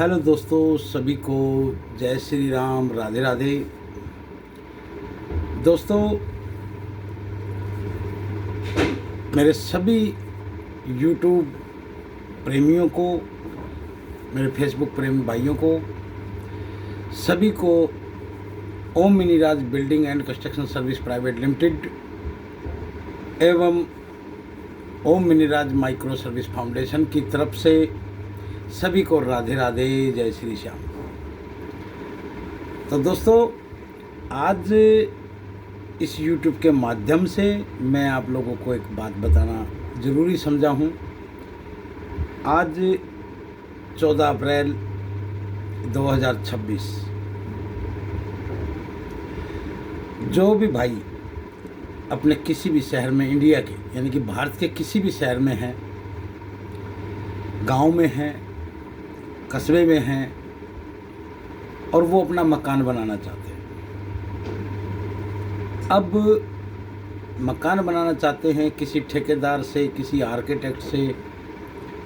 Hello दोस्तों, सभी को जय श्री राम, राधे राधे। दोस्तों, मेरे सभी यूट्यूब प्रेमियों को, मेरे फेसबुक प्रेमी भाइयों को, सभी को Om Miniraj building and construction service private limited एवं Om Miniraj micro service foundation की तरफ से सभी को राधे राधे, जय श्री श्याम। तो दोस्तों, आज इस YouTube के माध्यम से मैं आप लोगों को एक बात बताना ज़रूरी समझा हूँ। आज 14 अप्रैल 2026, जो भी भाई अपने किसी भी शहर में, इंडिया के यानी कि भारत के किसी भी शहर में हैं, गांव में हैं, कस्बे में हैं और वो अपना मकान बनाना चाहते हैं। अब मकान बनाना चाहते हैं, किसी ठेकेदार से, किसी आर्किटेक्ट से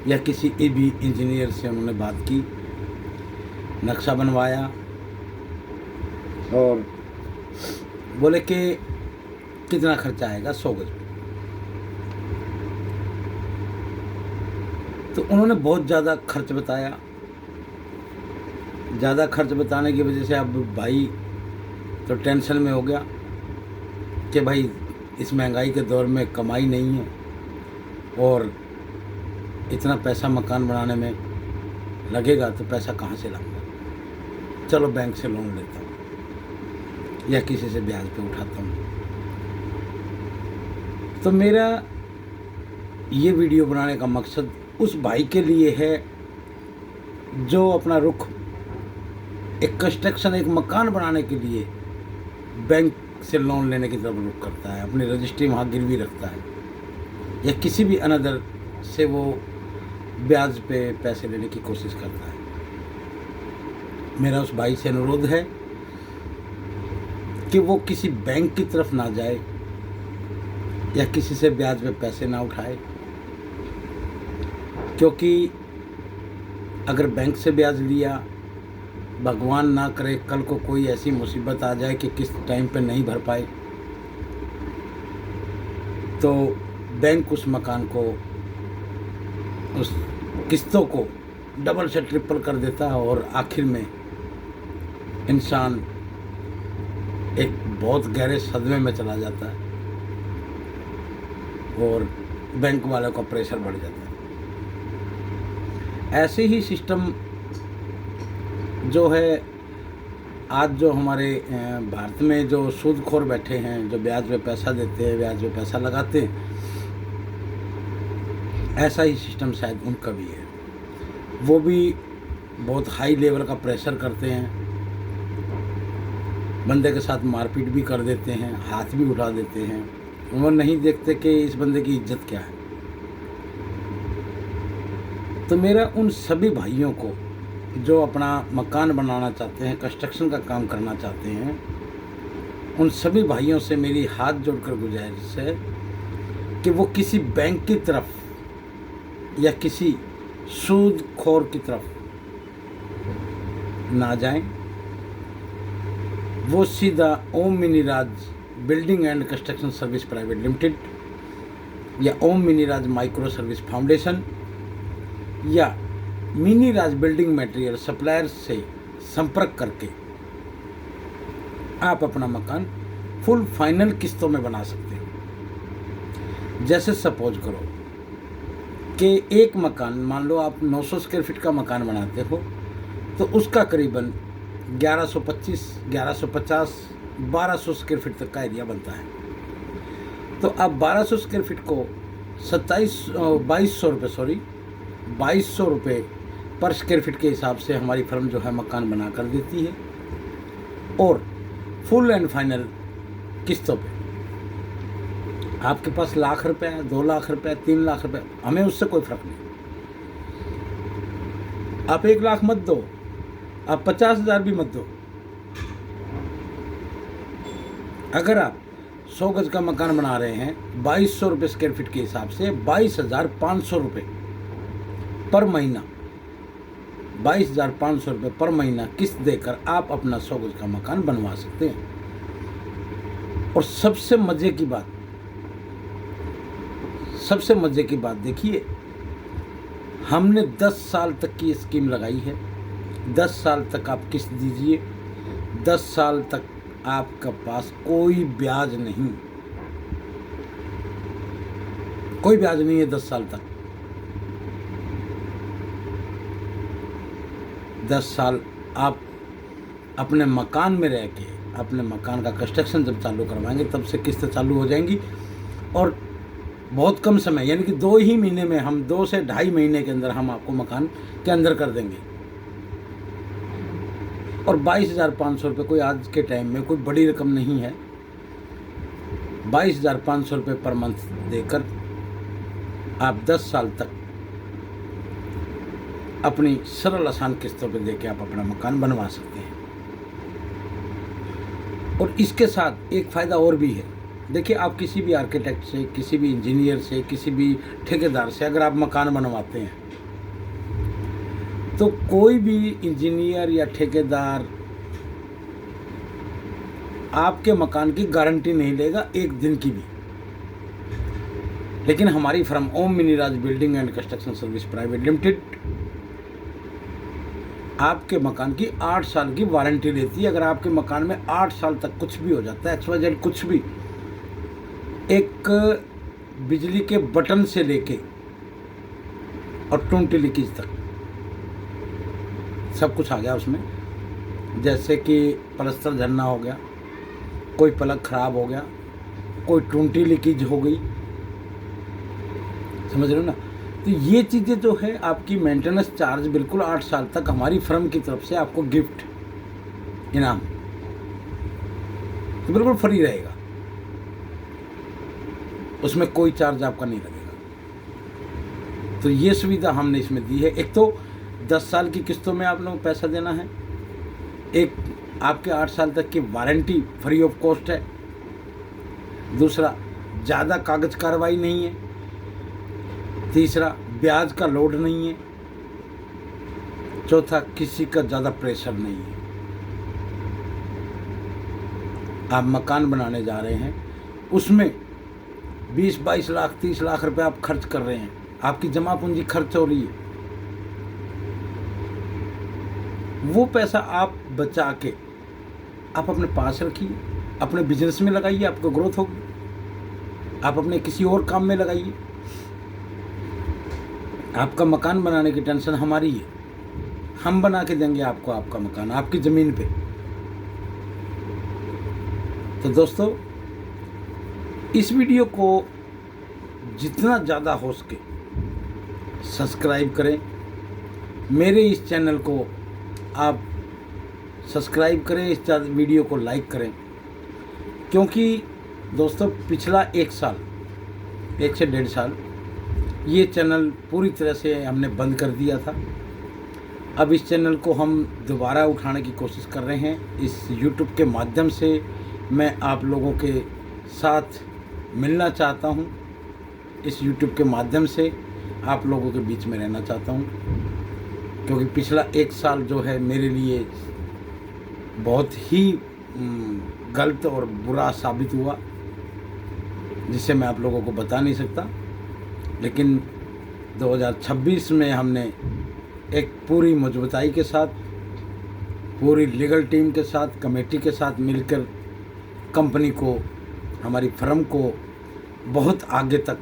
या किसी ईबी इंजीनियर से उन्होंने बात की, नक्शा बनवाया और बोले कि कितना खर्चा आएगा 100 गज में। तो उन्होंने बहुत ज़्यादा खर्च बताया। ज़्यादा खर्च बताने की वजह से अब भाई तो टेंशन में हो गया कि भाई इस महंगाई के दौर में कमाई नहीं है और इतना पैसा मकान बनाने में लगेगा तो पैसा कहाँ से लाऊंगा। चलो बैंक से लोन लेता हूँ या किसी से ब्याज पे उठाता हूँ। तो मेरा ये वीडियो बनाने का मकसद उस भाई के लिए है जो अपना रुख एक कंस्ट्रक्शन, एक मकान बनाने के लिए बैंक से लोन लेने की तरफ रुख करता है, अपनी रजिस्ट्री वहाँ गिरवी रखता है या किसी भी अनदर से वो ब्याज पे पैसे लेने की कोशिश करता है। मेरा उस भाई से अनुरोध है कि वो किसी बैंक की तरफ ना जाए या किसी से ब्याज पे पैसे ना उठाए, क्योंकि अगर बैंक से ब्याज लिया, भगवान ना करे कल को कोई ऐसी मुसीबत आ जाए कि किस टाइम पे नहीं भर पाए, तो बैंक उस मकान को, उस किस्तों को डबल से ट्रिपल कर देता है और आखिर में इंसान एक बहुत गहरे सदमे में चला जाता है और बैंक वालों का प्रेशर बढ़ जाता है। ऐसे ही सिस्टम जो है आज जो हमारे भारत में जो सूदखोर बैठे हैं, जो ब्याज पे पैसा देते हैं, ब्याज पे पैसा लगाते हैं, ऐसा ही सिस्टम शायद उनका भी है। वो भी बहुत हाई लेवल का प्रेशर करते हैं, बंदे के साथ मारपीट भी कर देते हैं, हाथ भी उठा देते हैं। वो नहीं देखते कि इस बंदे की इज्जत क्या है। तो मेरा उन सभी भाइयों को जो अपना मकान बनाना चाहते हैं, कंस्ट्रक्शन का काम करना चाहते हैं, उन सभी भाइयों से मेरी हाथ जोड़कर गुजारिश है कि वो किसी बैंक की तरफ या किसी सूदखोर की तरफ ना जाएं। वो सीधा Om Miniraj building and construction service private limited या Om Miniraj micro service foundation या मिनीराज बिल्डिंग मटेरियल सप्लायर से संपर्क करके आप अपना मकान फुल फाइनल किस्तों में बना सकते हो। जैसे सपोज करो कि एक मकान, मान लो आप 900 स्क्वायर फीट का मकान बनाते हो, तो उसका करीबन 1125, 1150, 1200 स्क्वायर फीट तक का एरिया बनता है। तो आप 1200 स्क्वायर फीट को 2200 रुपये पर स्क्वायर फीट के हिसाब से हमारी फर्म जो है मकान बना कर देती है और फुल एंड फाइनल किस्तों पे। आपके पास लाख रुपए, 2 लाख रुपए, 3 लाख रुपए, हमें उससे कोई फर्क नहीं। आप 1 लाख मत दो, आप 50,000 भी मत दो। अगर आप 100 गज का मकान बना रहे हैं 2200 रुपये स्क्वायर फीट के हिसाब से 22,500 रुपये पर महीना 22,500 रुपये पर महीना किस्त देकर आप अपना 100 गज का मकान बनवा सकते हैं। और सबसे मज़े की बात देखिए, हमने 10 साल तक की स्कीम लगाई है। 10 साल तक आप किस्त दीजिए, 10 साल तक आपका पास कोई ब्याज नहीं, कोई ब्याज नहीं है 10 साल तक। 10 साल आप अपने मकान में रह के अपने मकान का कंस्ट्रक्शन जब चालू करवाएंगे तब से किस्त चालू हो जाएंगी। और बहुत कम समय, यानी कि 2 ही महीने में, हम 2 से 2.5 महीने के अंदर हम आपको मकान के अंदर कर देंगे। और 22,500 रुपये कोई आज के टाइम में कोई बड़ी रकम नहीं है। 22,500 रुपये पर मंथ देकर आप 10 साल तक अपनी सरल आसान किस्तों पे देके आप अपना मकान बनवा सकते हैं। और इसके साथ एक फ़ायदा और भी है। देखिए, आप किसी भी आर्किटेक्ट से, किसी भी इंजीनियर से, किसी भी ठेकेदार से अगर आप मकान बनवाते हैं तो कोई भी इंजीनियर या ठेकेदार आपके मकान की गारंटी नहीं लेगा एक दिन की भी। लेकिन हमारी firm Om Miniraj building and construction service private limited आपके मकान की 8 साल की वारंटी लेती है। अगर आपके मकान में 8 साल तक कुछ भी हो जाता है, XYZ कुछ भी, एक बिजली के बटन से लेके और टूटी लीकेज तक सब कुछ आ गया उसमें। जैसे कि प्लास्टर झरना हो गया, कोई प्लग खराब हो गया, कोई टूटी लीकेज हो गई, समझ रहे हो ना। तो ये चीज़ें जो है आपकी मेंटेनेंस चार्ज बिल्कुल 8 साल तक हमारी फर्म की तरफ से आपको गिफ्ट इनाम तो बिल्कुल फ्री रहेगा, उसमें कोई चार्ज आपका नहीं लगेगा। तो ये सुविधा हमने इसमें दी है। एक तो 10 साल की किस्तों में आप लोगों को पैसा देना है, एक आपके 8 साल तक की वारंटी फ्री ऑफ कॉस्ट है, दूसरा ज़्यादा कागज कार्रवाई नहीं है, तीसरा ब्याज का लोड नहीं है, चौथा किसी का ज़्यादा प्रेशर नहीं है। आप मकान बनाने जा रहे हैं, उसमें 20-22 लाख 30 लाख रुपए आप खर्च कर रहे हैं, आपकी जमा पूंजी खर्च हो रही है। वो पैसा आप बचा के आप अपने पास रखिए, अपने बिजनेस में लगाइए, आपको ग्रोथ होगी। आप अपने किसी और काम में लगाइए। आपका मकान बनाने की टेंशन हमारी है, हम बना के देंगे आपको आपका मकान आपकी ज़मीन पे। तो दोस्तों, इस वीडियो को जितना ज़्यादा हो सके सब्सक्राइब करें। मेरे इस चैनल को आप सब्सक्राइब करें, इस वीडियो को लाइक करें, क्योंकि दोस्तों पिछला 1 साल 1 से 1.5 साल ये चैनल पूरी तरह से हमने बंद कर दिया था। अब इस चैनल को हम दोबारा उठाने की कोशिश कर रहे हैं। इस YouTube के माध्यम से मैं आप लोगों के साथ मिलना चाहता हूं, इस YouTube के माध्यम से आप लोगों के बीच में रहना चाहता हूं, क्योंकि पिछला 1 साल जो है मेरे लिए बहुत ही गलत और बुरा साबित हुआ, जिसे मैं आप लोगों को बता नहीं सकता। लेकिन 2026 में हमने एक पूरी मजबूताई के साथ, पूरी लीगल टीम के साथ, कमेटी के साथ मिलकर कंपनी को, हमारी फर्म को बहुत आगे तक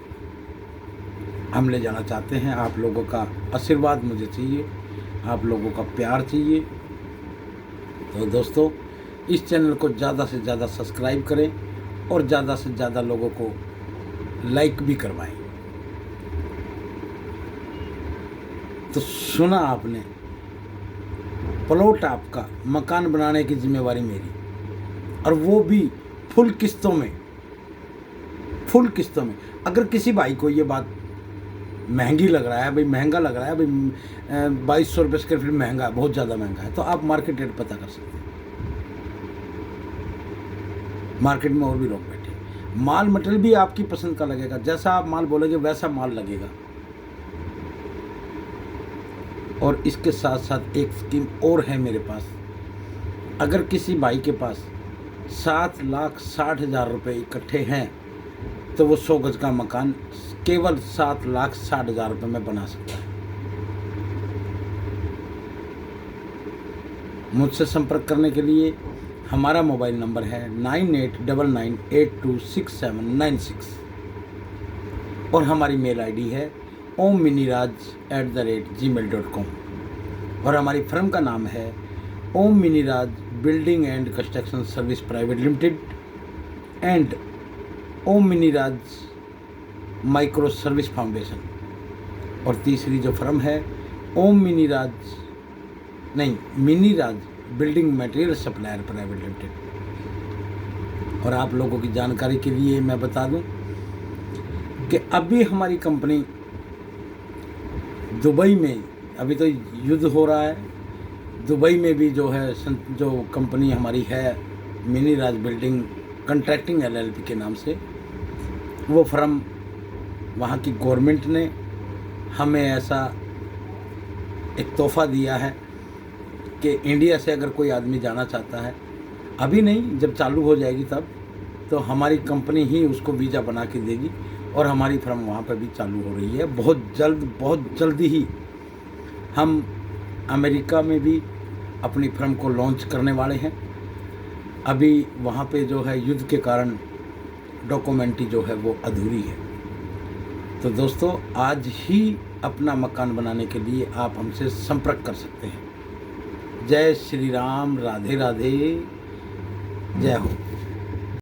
हम ले जाना चाहते हैं। आप लोगों का आशीर्वाद मुझे चाहिए, आप लोगों का प्यार चाहिए। तो दोस्तों, इस चैनल को ज़्यादा से ज़्यादा सब्सक्राइब करें और ज़्यादा से ज़्यादा लोगों को लाइक भी करवाएं। तो सुना आपने, प्लॉट आपका, मकान बनाने की जिम्मेवारी मेरी, और वो भी फुल किस्तों में। अगर किसी भाई को ये बात महंगी लग रहा है, भाई महंगा लग रहा है, भाई 2200 रुपये स्क्वायर फीट महंगा है, बहुत ज़्यादा महंगा है, तो आप मार्केट रेट पता कर सकते हैं। मार्केट में और भी लोग बैठे, माल मटेरियल भी आपकी पसंद का लगेगा, जैसा आप माल बोलेंगे वैसा माल लगेगा। और इसके साथ साथ एक स्कीम और है मेरे पास। अगर किसी भाई के पास 7,60,000 रुपये इकट्ठे हैं तो वो 100 गज का मकान केवल 7,60,000 रुपये में बना सकता है। मुझसे संपर्क करने के लिए हमारा मोबाइल नंबर है 9899826796 और हमारी मेल आईडी है omminiraj@gmail.com और हमारी फर्म का नाम है Om Miniraj building and construction service private limited and Om Miniraj micro service foundation. और तीसरी जो फर्म है Miniraj building material supplier private limited. और आप लोगों की जानकारी के लिए मैं बता दूं कि अभी हमारी कंपनी दुबई में, अभी तो युद्ध हो रहा है, दुबई में भी जो है जो कंपनी हमारी है मिनीराज बिल्डिंग कंट्रैक्टिंग LLP के नाम से, वो फर्म वहाँ की गवर्नमेंट ने हमें ऐसा एक तोहफ़ा दिया है कि इंडिया से अगर कोई आदमी जाना चाहता है, अभी नहीं, जब चालू हो जाएगी तब, तो हमारी कंपनी ही उसको वीज़ा बना के देगी और हमारी फर्म वहाँ पर भी चालू हो रही है। बहुत जल्दी ही हम अमेरिका में भी अपनी फर्म को लॉन्च करने वाले हैं। अभी वहाँ पे जो है युद्ध के कारण डॉक्यूमेंट्री जो है वो अधूरी है। तो दोस्तों, आज ही अपना मकान बनाने के लिए आप हमसे संपर्क कर सकते हैं। जय श्री राम, राधे राधे, जय हो।